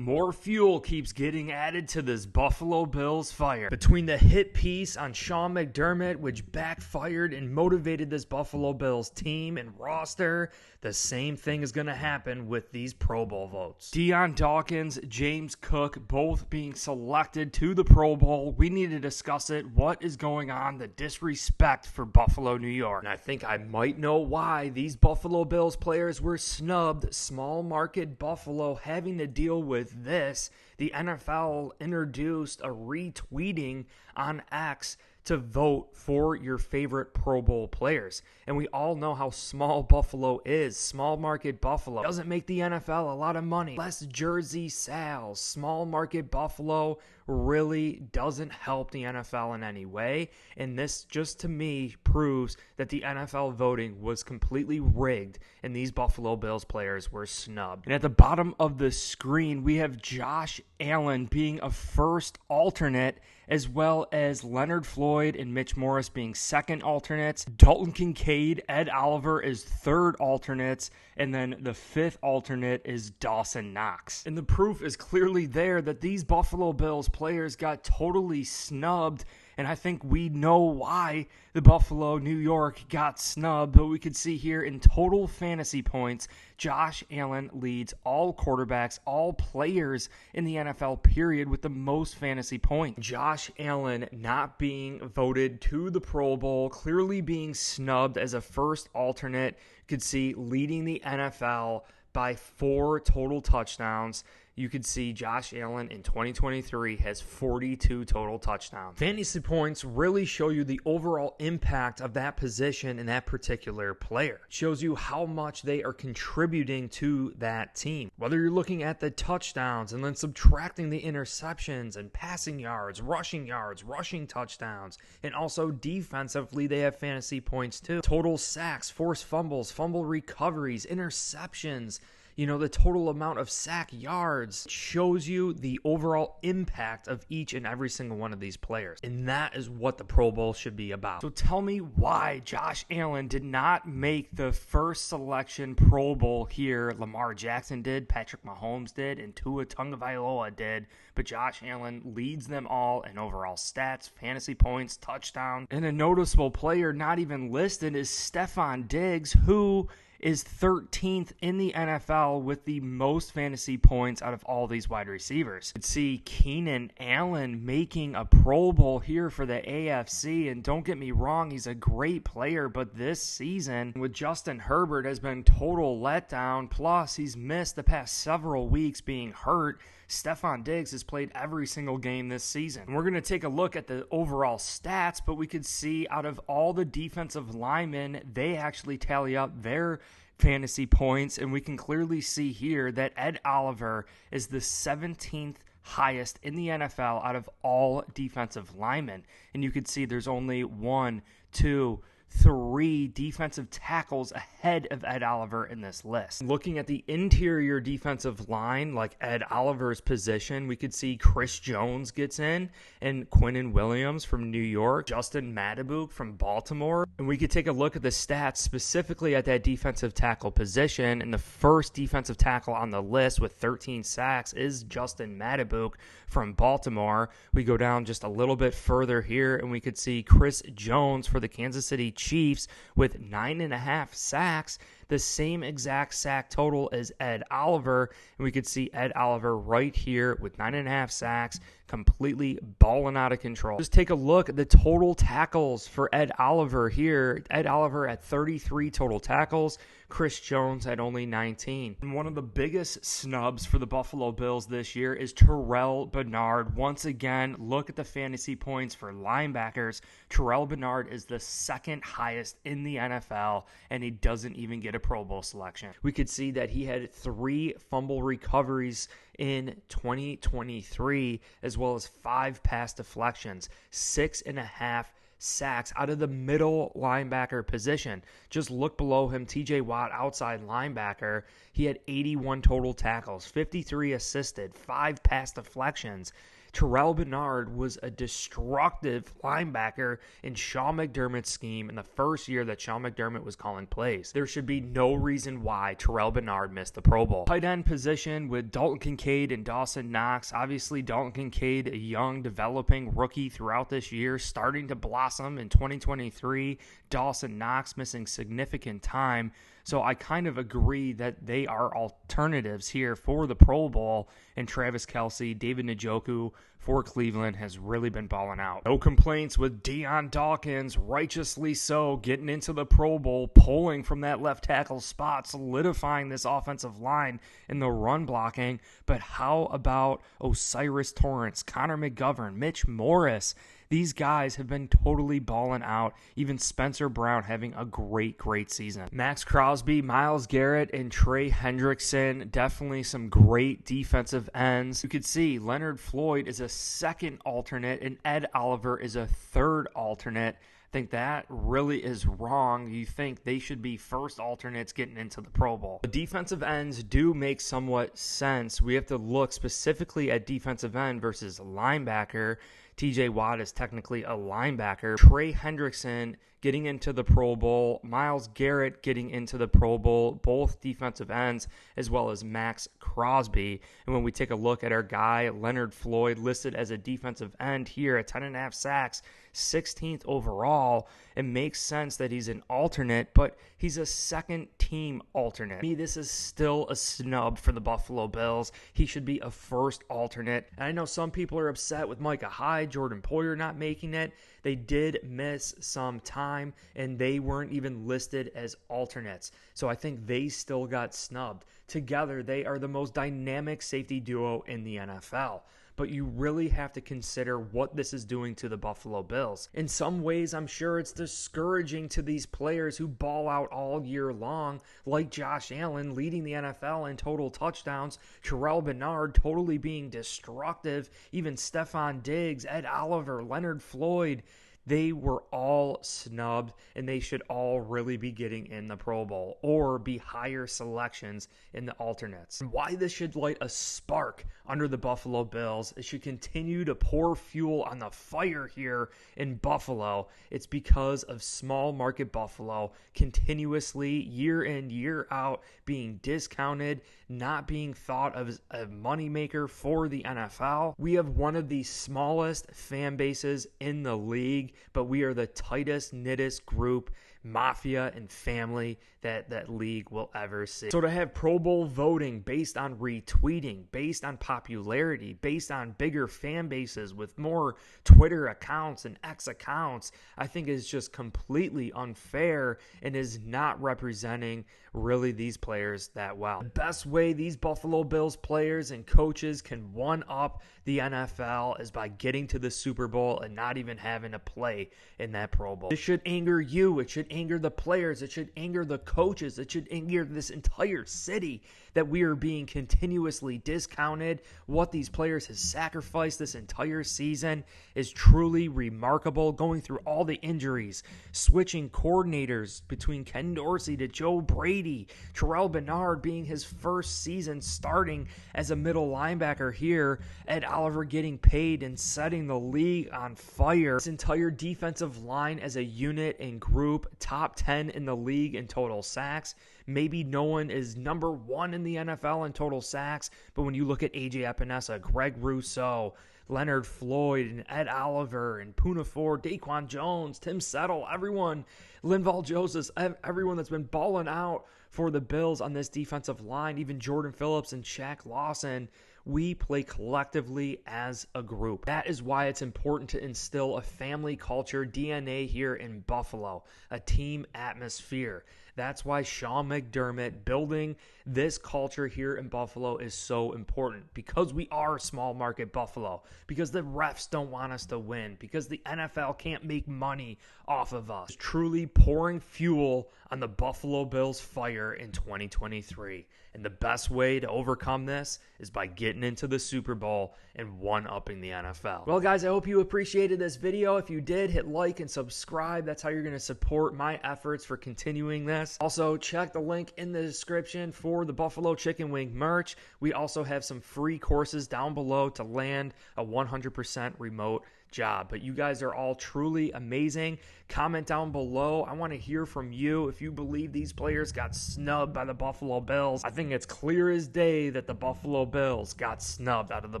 More fuel keeps getting added to this Buffalo Bills fire. Between the hit piece on Sean McDermott, which backfired and motivated this Buffalo Bills team and roster, the same thing is going to happen with these Pro Bowl votes. Deion Dawkins, James Cook, both being selected to the Pro Bowl. We need to discuss it. What is going on? The disrespect for Buffalo, New York. And I think I might know why these Buffalo Bills players were snubbed. Small market Buffalo having to deal with this. The NFL introduced a retweeting on X to vote for your favorite Pro Bowl players. And we all know how small Buffalo is. Small market Buffalo doesn't make the NFL a lot of money. Less jersey sales. Small market Buffalo really doesn't help the NFL in any way. And this just to me proves that the NFL voting was completely rigged and these Buffalo Bills players were snubbed. And at the bottom of the screen, we have Josh Allen being a first alternate, as well as Leonard Floyd and Mitch Morris being second alternates. Dalton Kincaid, Ed Oliver is third alternates, and then the fifth alternate is Dawson Knox. And the proof is clearly there that these Buffalo Bills players got totally snubbed, and I think we know why the Buffalo, New York got snubbed, but we could see here in total fantasy points, Josh Allen leads all quarterbacks, all players in the NFL, period, with the most fantasy points. Josh Allen not being voted to the Pro Bowl, clearly being snubbed as a first alternate, you could see leading the NFL by 4 total touchdowns. You could see Josh Allen in 2023 has 42 total touchdowns. Fantasy points really show you the overall impact of that position and that particular player. It shows you how much they are contributing to that team. Whether you're looking at the touchdowns and then subtracting the interceptions and passing yards, rushing touchdowns, and also defensively they have fantasy points too. Total sacks, forced fumbles, fumble recoveries, interceptions, the total amount of sack yards. Shows you the overall impact of each and every single one of these players. And that is what the Pro Bowl should be about. So tell me why Josh Allen did not make the first selection Pro Bowl here. Lamar Jackson did, Patrick Mahomes did, and Tua Tagovailoa did. But Josh Allen leads them all in overall stats, fantasy points, touchdowns. And a noticeable player not even listed is Stefon Diggs, who is 13th in the NFL with the most fantasy points out of all these wide receivers. You could see Keenan Allen making a Pro Bowl here for the AFC, and don't get me wrong, he's a great player, but this season with Justin Herbert has been total letdown, plus he's missed the past several weeks being hurt. Stefon Diggs has played every single game this season. And we're going to take a look at the overall stats, but we could see out of all the defensive linemen, they actually tally up their fantasy points, and we can clearly see here that Ed Oliver is the 17th highest in the NFL out of all defensive linemen. And you could see there's only 1, 2, 3 defensive tackles ahead of Ed Oliver in this list. Looking at the interior defensive line, like Ed Oliver's position, we could see Chris Jones gets in, and Quinnen Williams from New York, Justin Matabuk from Baltimore. And we could take a look at the stats specifically at that defensive tackle position. And the first defensive tackle on the list with 13 sacks is Justin Matabuk from Baltimore. We go down just a little bit further here, and we could see Chris Jones for the Kansas City Chiefs with 9.5 sacks, the same exact sack total as Ed Oliver. And we could see Ed Oliver right here with 9.5 sacks, completely balling out of control. Just take a look at the total tackles for Ed Oliver here. Ed Oliver at 33 total tackles, Chris Jones at only 19. And one of the biggest snubs for the Buffalo Bills this year is Terrel Bernard. Once again, look at the fantasy points for linebackers. Terrel Bernard is the second highest in the NFL, and he doesn't even get a Pro Bowl selection. We could see that he had 3 fumble recoveries in 2023, as well as 5 pass deflections, 6.5 sacks out of the middle linebacker position. Just look below him, TJ Watt, outside linebacker. He had 81 total tackles, 53 assisted, 5 pass deflections. Terrel Bernard was a destructive linebacker in Sean McDermott's scheme in the first year that Sean McDermott was calling plays. There should be no reason why Terrel Bernard missed the Pro Bowl. Tight end position with Dalton Kincaid and Dawson Knox. Obviously, Dalton Kincaid, a young, developing rookie throughout this year, starting to blossom in 2023. Dawson Knox missing significant time. So I kind of agree that they are alternatives here for the Pro Bowl, and Travis Kelce, David Njoku for Cleveland has really been balling out. No complaints with Deion Dawkins, righteously so, getting into the Pro Bowl, pulling from that left tackle spot, solidifying this offensive line in the run blocking. But how about Osiris Torrance, Connor McGovern, Mitch Morris? These guys have been totally balling out. Even Spencer Brown having a great season. Max Crosby, Myles Garrett, and Trey Hendrickson, definitely some great defensive ends. You could see Leonard Floyd is a second alternate and Ed Oliver is a third alternate. I think that really is wrong. You think they should be first alternates getting into the Pro Bowl. The defensive ends do make somewhat sense. We have to look specifically at defensive end versus linebacker. TJ Watt is technically a linebacker. Trey Hendrickson getting into the Pro Bowl. Myles Garrett getting into the Pro Bowl. Both defensive ends, as well as Max Crosby. And when we take a look at our guy, Leonard Floyd, listed as a defensive end here at 10.5 sacks, 16th overall, it makes sense that he's an alternate, but he's a second-team alternate. To me, this is still a snub for the Buffalo Bills. He should be a first alternate. And I know some people are upset with Micah Hyde, Jordan Poyer not making it. They did miss some time, and they weren't even listed as alternates. So I think they still got snubbed. Together, they are the most dynamic safety duo in the NFL. But you really have to consider what this is doing to the Buffalo Bills. In some ways, I'm sure it's discouraging to these players who ball out all year long, like Josh Allen leading the NFL in total touchdowns, Terrel Bernard totally being destructive, even Stefon Diggs, Ed Oliver, Leonard Floyd. They were all snubbed, and they should all really be getting in the Pro Bowl or be higher selections in the alternates. And why this should light a spark under the Buffalo Bills, it should continue to pour fuel on the fire here in Buffalo. It's because of small market Buffalo continuously, year in, year out, being discounted, not being thought of as a moneymaker for the NFL. We have one of the smallest fan bases in the league, but we are the tightest, knittest group, mafia and family that league will ever see. So to have Pro Bowl voting based on retweeting, based on popularity, based on bigger fan bases with more Twitter accounts and X accounts, I think is just completely unfair and is not representing really these players that well. The best way these Buffalo Bills players and coaches can one-up the NFL is by getting to the Super Bowl and not even having to play in that Pro Bowl. This should anger you. It should anger the players. It should anger the coaches. It should anger this entire city that we are being continuously discounted. What these players have sacrificed this entire season is truly remarkable. Going through all the injuries, switching coordinators between Ken Dorsey to Joe Brady, Terrel Bernard being his first season starting as a middle linebacker here, Ed Oliver getting paid and setting the league on fire. This entire defensive line as a unit and group, top 10 in the league in total sacks. Maybe no one is number one in the NFL in total sacks, but when you look at AJ Epinesa, Greg Rousseau, Leonard Floyd, and Ed Oliver, and Poona Ford, Daquan Jones, Tim Settle, everyone, Linval Joseph, everyone that's been balling out for the Bills on this defensive line, even Jordan Phillips and Shaq Lawson, we play collectively as a group. That is why it's important to instill a family culture DNA here in Buffalo, a team atmosphere. That's why Sean McDermott building this culture here in Buffalo is so important, because we are small market Buffalo, because the refs don't want us to win, because the NFL can't make money off of us. It's truly pouring fuel on the Buffalo Bills fire in 2023. And the best way to overcome this is by getting into the Super Bowl and one-upping the NFL. Well, guys, I hope you appreciated this video. If you did, hit like and subscribe. That's how you're going to support my efforts for continuing this. ass. Also, check the link in the description for the Buffalo Chicken Wing merch. We also have some free courses down below to land a 100% remote job. But you guys are all truly amazing. Comment down below. I want to hear from you if you believe these players got snubbed by the Buffalo Bills. I think it's clear as day that the Buffalo Bills got snubbed out of the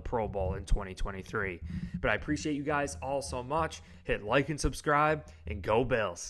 Pro Bowl in 2023. But I appreciate you guys all so much. Hit like and subscribe, and go Bills.